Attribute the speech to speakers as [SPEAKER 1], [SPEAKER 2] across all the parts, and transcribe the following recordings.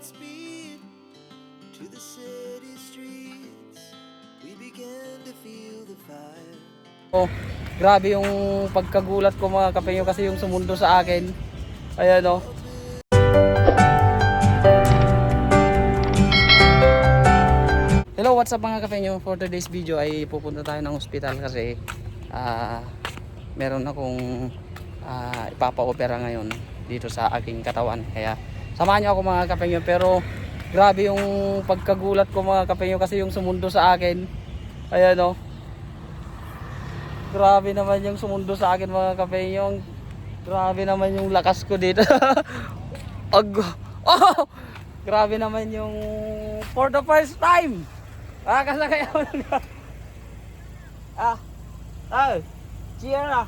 [SPEAKER 1] hearts beat to the city streets. We began to feel the fire.
[SPEAKER 2] Oh, grabe yung pagkagulat ko mga kapenyo kasi yung sumundo sa akin. Ayan oh. Hello, what's up mga kapenyo? For today's video ay pupunta tayo ng hospital kasi meron akong ipapa-opera ngayon dito sa aking katawan. Kaya samahan niyo ako mga kapenyo, pero grabe yung pagkagulat ko mga kapenyo kasi yung sumundo sa akin. Ayan oh. Grabe naman yung sumundo sa akin mga kapenyo. Grabe naman yung lakas ko dito. Oh! Grabe naman yung for the first time. Kasakay ako ng cheer na.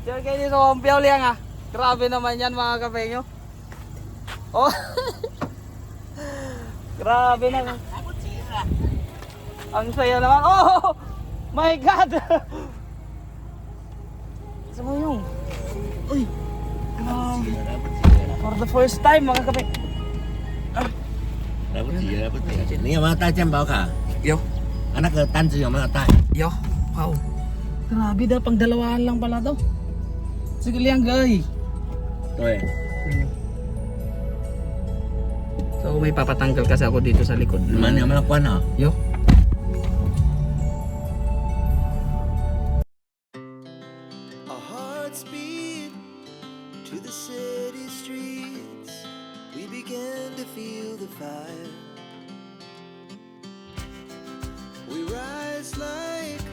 [SPEAKER 2] Cheer kayo dito ang piyaw liang Grabe naman yan mga kapenyo. Oh. Grabe naman. Ang saya naman. Oh! My God! Sama yung. Uy. For the first time mga kape.
[SPEAKER 3] Dapat siya. Ni mga tayo dyan ba ka?
[SPEAKER 2] Yo.
[SPEAKER 3] Anak ke tansi yung mga tayo.
[SPEAKER 2] Yo. Wow. Grabe da, pang dalawahan lang pala daw. Sige liang gay.
[SPEAKER 3] Ito eh.
[SPEAKER 2] So may papatanggal kasi ako dito sa likod.
[SPEAKER 3] Naman yung mga kuwan ha?
[SPEAKER 2] Yo.
[SPEAKER 1] Our hearts beat to the city streets. We began to feel the fire. We rise like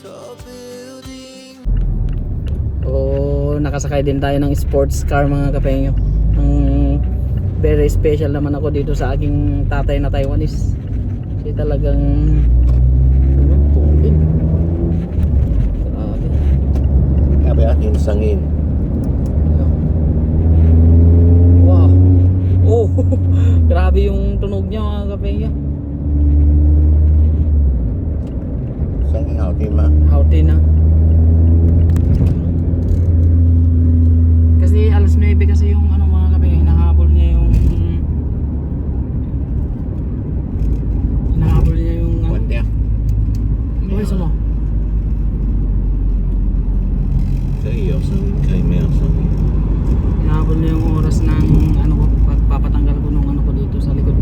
[SPEAKER 1] tall buildings.
[SPEAKER 2] So nakasakay din tayo ng sports car mga kapenyo. Very special naman ako dito sa aking tatay na Taiwanese. Kasi talagang tubig. Grabe.
[SPEAKER 3] Sabi akin sangin.
[SPEAKER 2] Wow. Oh, grabe yung tunog niya mga kapenyo.
[SPEAKER 3] Sangin hao tim ha?
[SPEAKER 2] Hauti na. Kasi alas 9 kasi yung ano mga kapenyo, hinahabol niya yung
[SPEAKER 3] Kuwan dia.
[SPEAKER 2] Uy, sama.
[SPEAKER 3] Kayo sangin kayo may sangin.
[SPEAKER 2] Hinahabol niya yung oras ng ano ko, pagpapatanggal ko nung ano ko dito sa likod.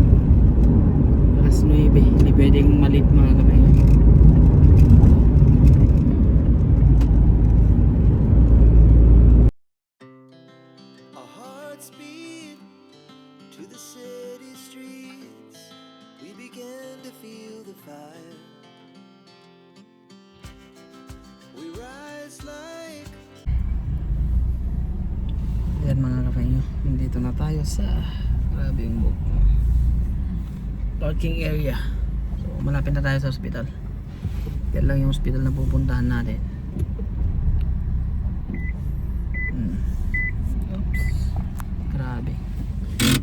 [SPEAKER 2] Alas 9, hindi pwedeng malit mga kapenyo.
[SPEAKER 1] Our hearts beat to the city streets. We began to feel the fire. We rise like
[SPEAKER 2] Yan mga kapenyo, nandito na tayo sa grabe yung book parking area. So malapit na tayo sa hospital. Yan lang yung hospital na pupuntahan natin. Oops. Grabe.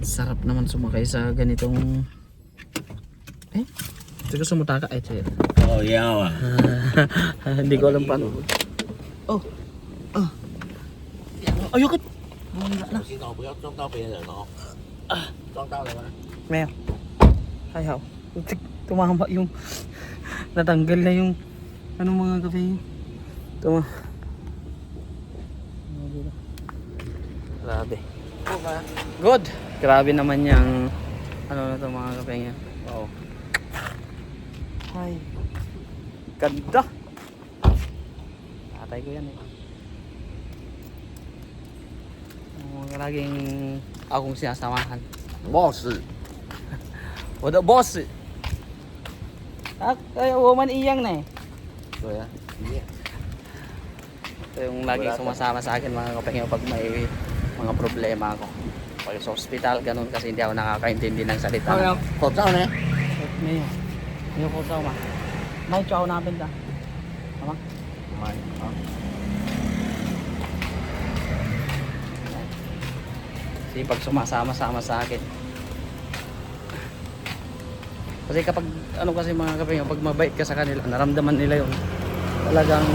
[SPEAKER 2] Sarap naman sumakay sa ganitong Sige sumutaka chill.
[SPEAKER 3] Oh yaw
[SPEAKER 2] Hindi ko alam paano. Oh. Ayokit.
[SPEAKER 3] Xin tao bữa trong tao bây giờ nó. Trong tao là ba?
[SPEAKER 2] Meow. Hayaw. Tumama yung natanggal na yung ano mga kape. Grabe. Good. Grabe naman yung ano na to mga kape niya. Wow. Ay. Ganda. Tatay ko yan eh. Laging akong sinasamahan.
[SPEAKER 3] Boss.
[SPEAKER 2] Wala boss. Woman iyang na eh.
[SPEAKER 3] Rồi á.
[SPEAKER 2] Ito yung laging sumasama sa akin mga kapengyo pag may mga problema ako. Pag sa hospital, ganun kasi hindi ako nakakaintindi ng salita.
[SPEAKER 3] Khẩu trang này.
[SPEAKER 2] May ko sa ma. May chow natin ta. Tama?
[SPEAKER 3] Mày.
[SPEAKER 2] Kasi pag sumasama-sama sa akin. Kasi kapag ano kasi mga kapengyo, pag mabait ka sa kanila, naramdaman nila yun. Talagang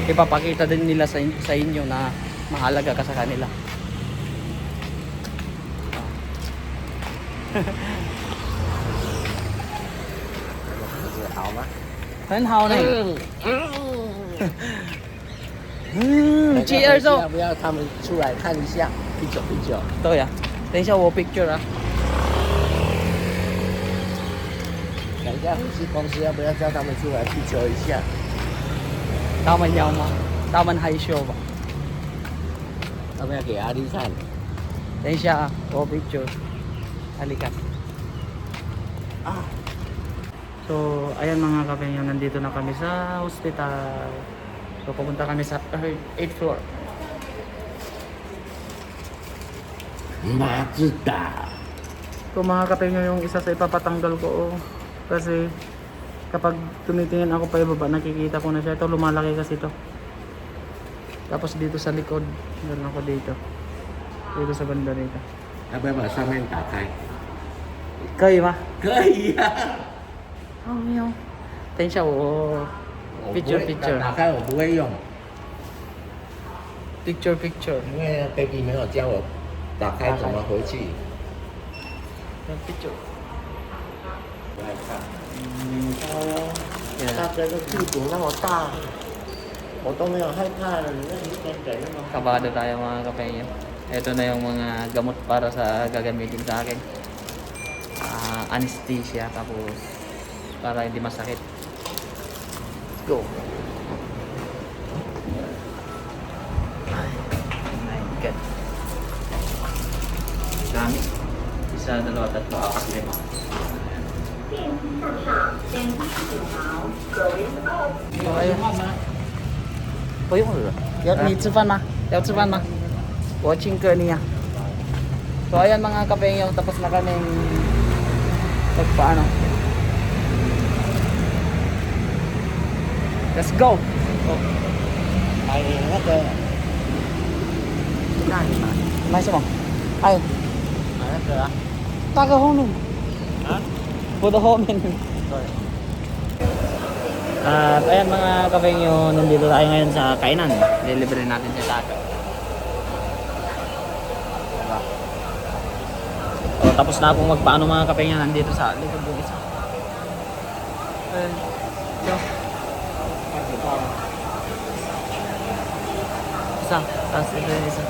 [SPEAKER 2] ipapakita din nila sa inyo na mahalaga ka sa kanila.
[SPEAKER 3] 是好吗？
[SPEAKER 2] 很好呢。cheers
[SPEAKER 3] 要
[SPEAKER 2] 哦。
[SPEAKER 3] 不要他们出来看一下？啤酒，啤酒。
[SPEAKER 2] 对呀，等一下我 picture 啊。
[SPEAKER 3] 等一下回去公司要不要叫他们出来啤酒一下？
[SPEAKER 2] 他们要吗？他们害羞吧？
[SPEAKER 3] 要不要给阿丽看？
[SPEAKER 2] 等一下啊，我 picture. Halika. So, ayan mga kapengyo, nandito na kami sa hospital. So, pupunta kami sa 8th floor.
[SPEAKER 3] Mazda.
[SPEAKER 2] So, mga kapengyo, yung isa sa ipapatanggal ko. Kasi, kapag tumitingin ako pa ibaba, nakikita ko na siya. Ito, lumalaki kasi ito. Tapos dito sa likod, meron ako dito. Dito sa banda dito.
[SPEAKER 3] 要不要把上面打开？
[SPEAKER 2] 可以吗？
[SPEAKER 3] 可以呀、
[SPEAKER 2] 好喵。等一下我
[SPEAKER 3] 我不
[SPEAKER 2] picture
[SPEAKER 3] 会
[SPEAKER 2] picture
[SPEAKER 3] 打开我不会用，
[SPEAKER 2] picture picture
[SPEAKER 3] 因为 baby 没有教我打开怎么回去。
[SPEAKER 2] picture
[SPEAKER 3] 来看，yeah. 大哥的屁股那么大，我都没有害怕了，你那一点点那么。
[SPEAKER 2] Kabado tayo mga kapengyo. Ito na yung mga gamot para sa gagamitin sa akin. Anesthesia tapos para hindi masakit. Let's go. Ay, my God. Dami. Isa, dalawa, tatlo, apat, lima. 有饭吗？不用了。你吃饭吗？要吃饭吗？我请客niya. So ayan mga kapengyo, tapos na kaming magpaano. Let's go. Oh.
[SPEAKER 3] 买那个，
[SPEAKER 2] 那里买什么？哎，
[SPEAKER 3] 买那个啊。
[SPEAKER 2] 大个后面。
[SPEAKER 3] 啊？
[SPEAKER 2] 我的后面。
[SPEAKER 3] 对。
[SPEAKER 2] At ayan mga kapengyo, nandito tayo ngayon sa kainan. Delivery natin si Taka. O, tapos na akong magpaano mga kapengyo, nandito sa likod yung isa. Isa, tapos ito yung isa.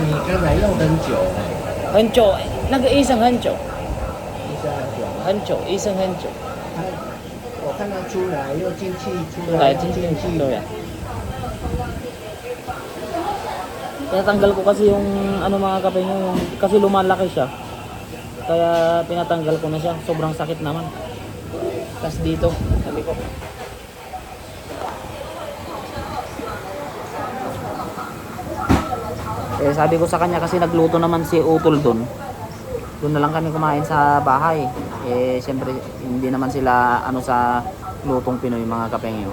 [SPEAKER 3] 你刚才用很久呢，
[SPEAKER 2] 很久，那个医生很久，
[SPEAKER 3] 医生很久。
[SPEAKER 2] 很久，医生很久。
[SPEAKER 3] 我看他出来又进去，出
[SPEAKER 2] Tayo,
[SPEAKER 3] 来又进去。
[SPEAKER 2] ito yan. Tinatanggal ko kasi yung ano mga kapengyo, yung kasi lumalaki siya. Kaya tinatanggal ko na siya. Sobrang sakit naman. Tapos dito, sabi ko. Eh sabi ko sa kanya kasi nagluto naman si Utol doon. Doon na lang kami kumain sa bahay. Eh siyempre hindi naman sila ano sa lutong Pinoy mga kapengyo.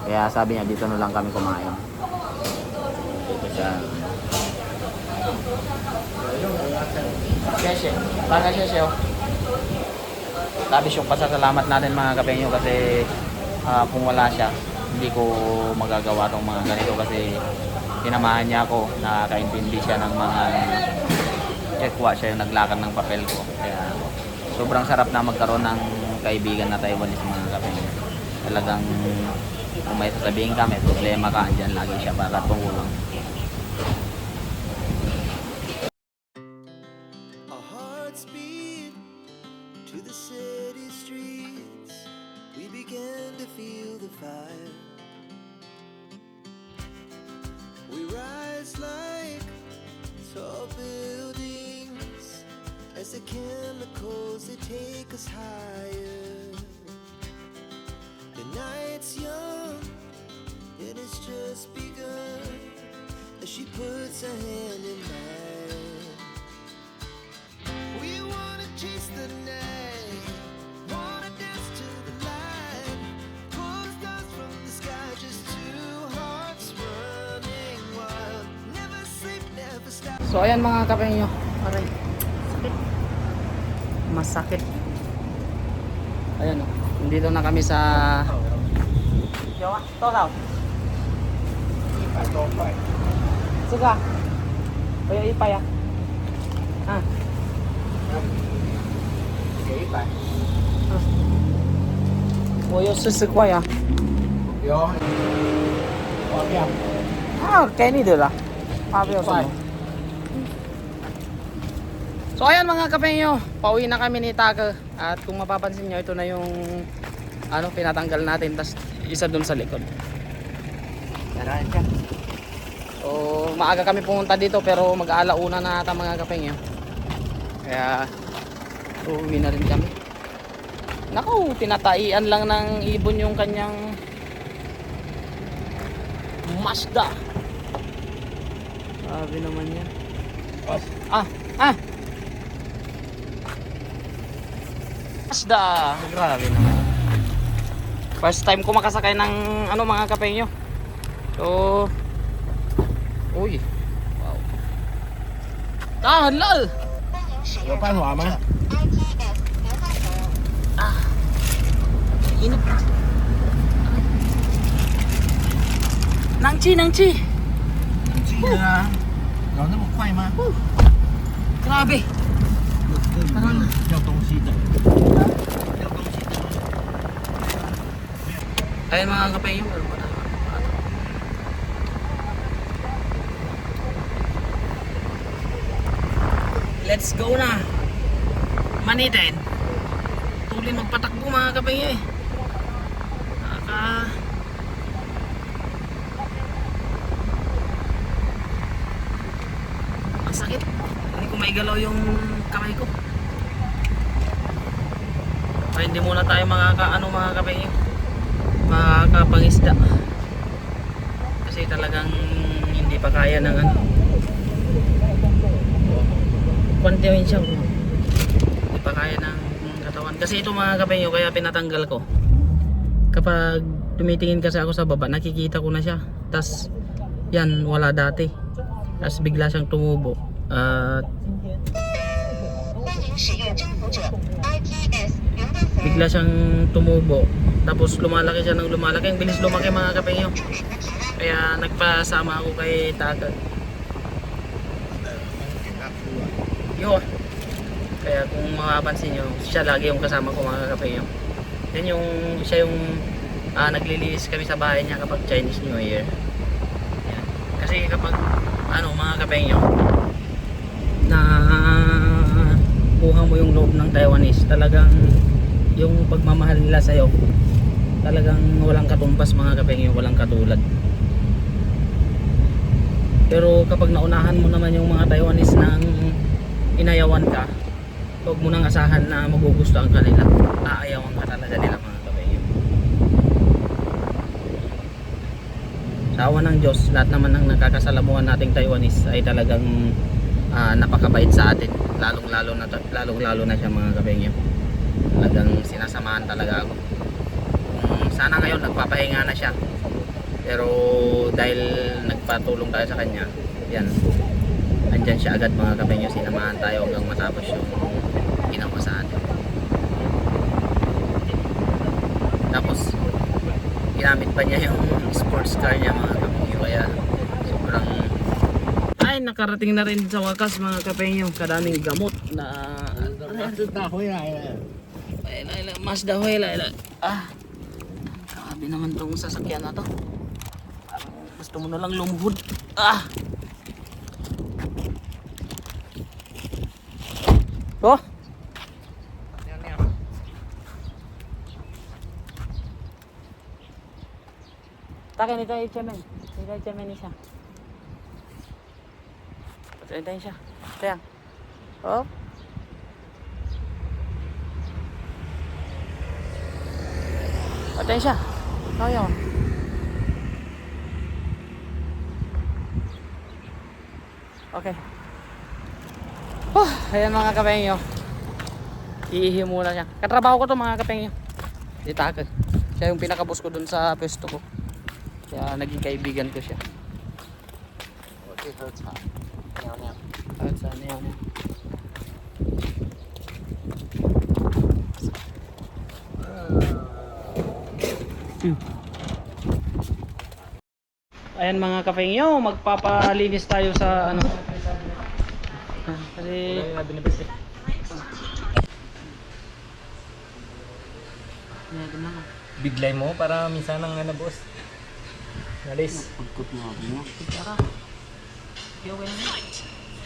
[SPEAKER 2] Kaya sabi niya dito na lang kami kumain. Dito siya. Sheshe. Baka sheshe oh. Labis yung pasasalamat natin mga kapengyo kasi kung wala siya hindi ko magagawa tong mga ganito kasi tinamahan niya ako, nakakaintindi siya ng mga chekwa, siya yung naglakad ng papel ko. Kaya sobrang sarap na magkaroon ng kaibigan na Taiwanese mga kapengyo. Talagang kung may sasabihin ka, may problema ka, andyan lagi siya para tumulong.
[SPEAKER 1] Our hearts beat to the city streets. We began to feel the fire. We rise like tall buildings as the chemicals they take us higher. The night's young and it's just begun as she puts her hand in mine. We wanna chase the night, wanna dance to the light, pull stars from the sky, just two hearts running wild. Never sleep, never stop.
[SPEAKER 2] So ayan mga kapengyo, aray, sakit, masakit. Ayan o, nandito na kami sa Yawa, total
[SPEAKER 3] 100多块。
[SPEAKER 2] 这个啊，我有100啊，啊，我有40块啊。
[SPEAKER 3] 有，我两
[SPEAKER 2] Ah, kaya ni Dela. Pabiyo sa mo. So ayan mga kapengyo, pauwi na kami ni Taka. At kung mapapansin nyo, ito na yung ano, pinatanggal natin. Tas isa dun sa likod.
[SPEAKER 3] Tarahan ka.
[SPEAKER 2] So maaga kami pumunta dito pero mag-aalauna na ata mga kapengyo. Kaya uuwi na rin kami. Naku, tinataian lang ng ibon yung kanyang Mazda. Sabi naman yan. Mazda. Grabe naman. First time ko makasakay ng ano mga kapengyo. So uy. Wow. Lal.
[SPEAKER 3] 有办法吗？
[SPEAKER 2] Init. Nangchi.
[SPEAKER 3] 记得啊，有那么快吗？
[SPEAKER 2] Grabe.
[SPEAKER 3] 要东西的。
[SPEAKER 2] Ayun mga kapengyo, meron pa tayo. Let's go na. Manitin. Tuloy magpatakbo mga kapengyo eh. Ang sakit. Hindi ko maigalaw yung kamay ko. Kaya hindi muna tayo mga kapengyo, makakapangisda. Kasi talagang hindi pa kaya ng ano. Kwantiyamin siya. Hindi pa kaya ng katawan. Kasi ito mga kapengyo, kaya pinatanggal ko. Kapag tumitingin kasi ako sa baba, nakikita ko na siya. Tas yan, wala dati. Tas bigla siyang tumubo. Bigla siyang tumubo. Tapos lumalaki siya ng lumalaki. Ang bilis lumaki mga kapengyo. Kaya nagpasama ako kay Taka. Yo. Kaya kung makapansin nyo, siya lagi yung kasama ko mga kapengyo. Yan yung siya yung naglilinis kami sa bahay niya kapag Chinese New Year. Yan. Kasi kapag ano mga kapengyo, na kuha mo yung loob ng Taiwanese, talagang yung pagmamahal nila sa'yo talagang walang katumbas mga kapengyo, walang katulad. Pero kapag naunahan mo naman yung mga Taiwanese nang inayawan ka, huwag mo nang asahan na magugustuhan ka nila. Aayawan ka talaga nila mga kapengyo. Sa awa ng Diyos, lahat naman ng nakakasalamuhan nating Taiwanese ay talagang napakabait sa atin. Lalong-lalo na siya mga kapengyo. Talagang sinasamahan talaga ako. Sana ngayon nagpapahinga na siya. Pero dahil nagpatulong tayo sa kanya, yan, andyan siya agad mga kapengyo. Sinamahan tayo hanggang matapos yung ginawa sa atin. Tapos ginamit pa niya yung sports car niya mga kapengyo. Kaya sobrang nakarating na rin sa wakas mga kapengyo. Kadaming gamot na Mazda Huela. Grabe naman tong sasakyan na to. Gusto mo na lang lumuhod. Oh. Takin ito ay chairman. Ito ay chairman siya. Patayin siya. Sayang. Oh. Patayin siya. Kaya. Okay. Ayan mga kapengyo. Iihi muna siya. Katrabaho ko to mga kapengyo. Si Taka. Siya yung pinakabos ko dun sa pwesto ko. Kaya naging kaibigan ko siya.
[SPEAKER 3] Okay, hurts ha.
[SPEAKER 2] Sana yan. Ayan mga kapengyo, magpapalinis tayo sa ano. Kasi Yan, ito na.
[SPEAKER 4] Biglay mo para minsan ang ano boss. Nalis.
[SPEAKER 3] Pagkot mo ako mo.
[SPEAKER 2] Tara. Okay, okay na.
[SPEAKER 5] Fight!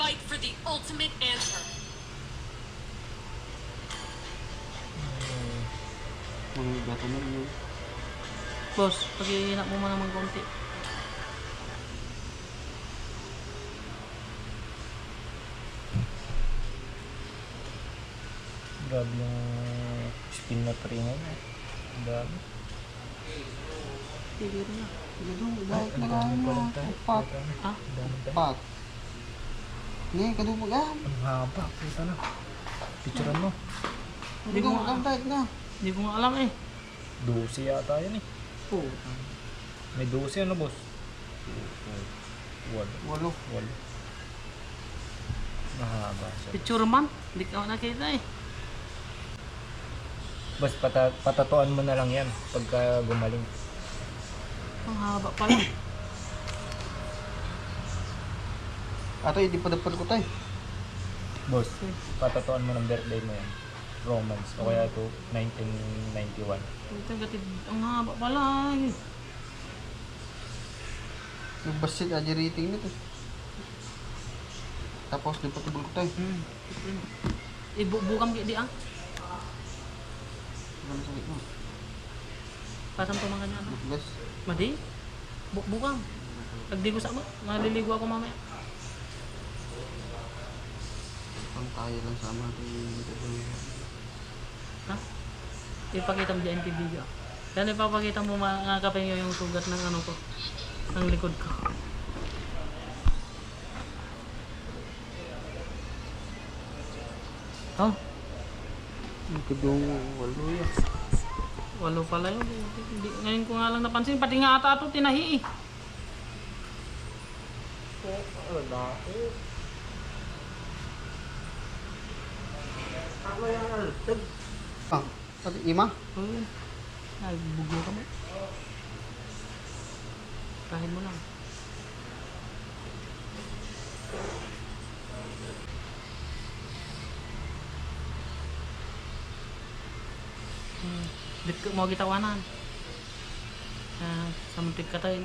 [SPEAKER 5] Fight for the ultimate answer.
[SPEAKER 3] Mga gato na yun.
[SPEAKER 2] Boss, pag-iinap mo man naman konti.
[SPEAKER 4] Grabe yung spin na tree ngayon. Ang dami.
[SPEAKER 2] Tigil na.
[SPEAKER 3] Dahil
[SPEAKER 4] Ang dami pa lang tayo.
[SPEAKER 3] Pat.
[SPEAKER 2] Ah?
[SPEAKER 4] Ang dami tayo.
[SPEAKER 3] Pat. Ngayon, kadumag ah.
[SPEAKER 4] Ang haba. Kita na. Picturean mo.
[SPEAKER 2] Hindi ko nga,
[SPEAKER 3] Dahil na.
[SPEAKER 2] hindi ko nga alam eh.
[SPEAKER 4] 12 yata yun eh.
[SPEAKER 2] Oh.
[SPEAKER 4] May 12 ano boss? 8.
[SPEAKER 3] Walo.
[SPEAKER 4] 8. Mahaba siya.
[SPEAKER 2] Picture man. Hindi ka nakita eh.
[SPEAKER 4] Boss, patatuan mo na lang yan pagka gumaling.
[SPEAKER 2] Ang haba pala.
[SPEAKER 3] Ato, hindi pa dapat ko tayo.
[SPEAKER 4] Boss, patatuan mo ng birthday mo yan. Romance. O kaya ito, 1991.
[SPEAKER 2] Ito, gatid. Ang haba pala eh.
[SPEAKER 3] Nagbasit aja rating nito. Tapos, di pa tibol ko tayo.
[SPEAKER 2] Bukam di ah.
[SPEAKER 3] Ano sakit mo?
[SPEAKER 2] Pasang to mga kanya.
[SPEAKER 3] Gas.
[SPEAKER 2] Madi? Bukam. Pagdi ko sa mo. Maliligo ako mamaya.
[SPEAKER 3] Pang tayo lang sama ito.
[SPEAKER 2] Ha? Ipakita mo dyan yung video. Yan ipapakita mo mga kapengyo yung sugat ng ano ko. Ng likod ko. Oh,
[SPEAKER 3] Ang kadung walo yan.
[SPEAKER 2] walo pala yun. Ngayon ko nga lang napansin. Pati nga ata ito tinahi eh.
[SPEAKER 3] Ah, pati ima?
[SPEAKER 2] Oh, nagbugo ka mo. Kahin mo lang. Dit ko mo gitawanan. Sa muntik ka tayo.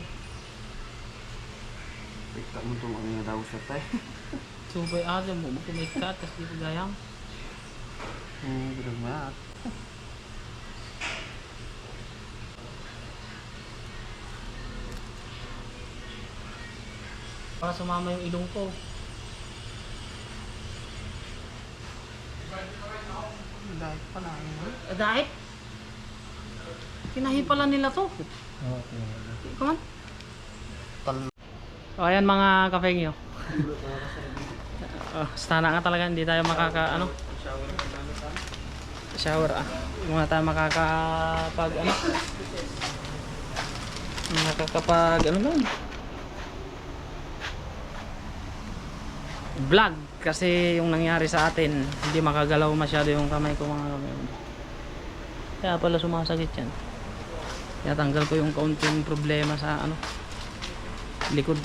[SPEAKER 3] Pagka mo ito mga daw sa tayo.
[SPEAKER 2] Subay ate mo kumikat kasi di ko gayam.
[SPEAKER 3] Bilang mat.
[SPEAKER 2] Para sumama yung ilong ko.
[SPEAKER 3] Dahil pala.
[SPEAKER 2] Dahil pinahi pala nila to.
[SPEAKER 4] Okay.
[SPEAKER 2] Come on.
[SPEAKER 3] Tal.
[SPEAKER 2] O ayan mga kafengyo. Stana nga talaga hindi tayo makaka ano. Shower ah. Hindi nga tayo makakapag ano. Makakapag ano lang. Vlog kasi yung nangyari sa atin hindi makagalaw masyado yung kamay ko mga kafengyo. Kaya pala sumasakit yan. Kaya tanggal ko yung kaunting problema sa ano likod.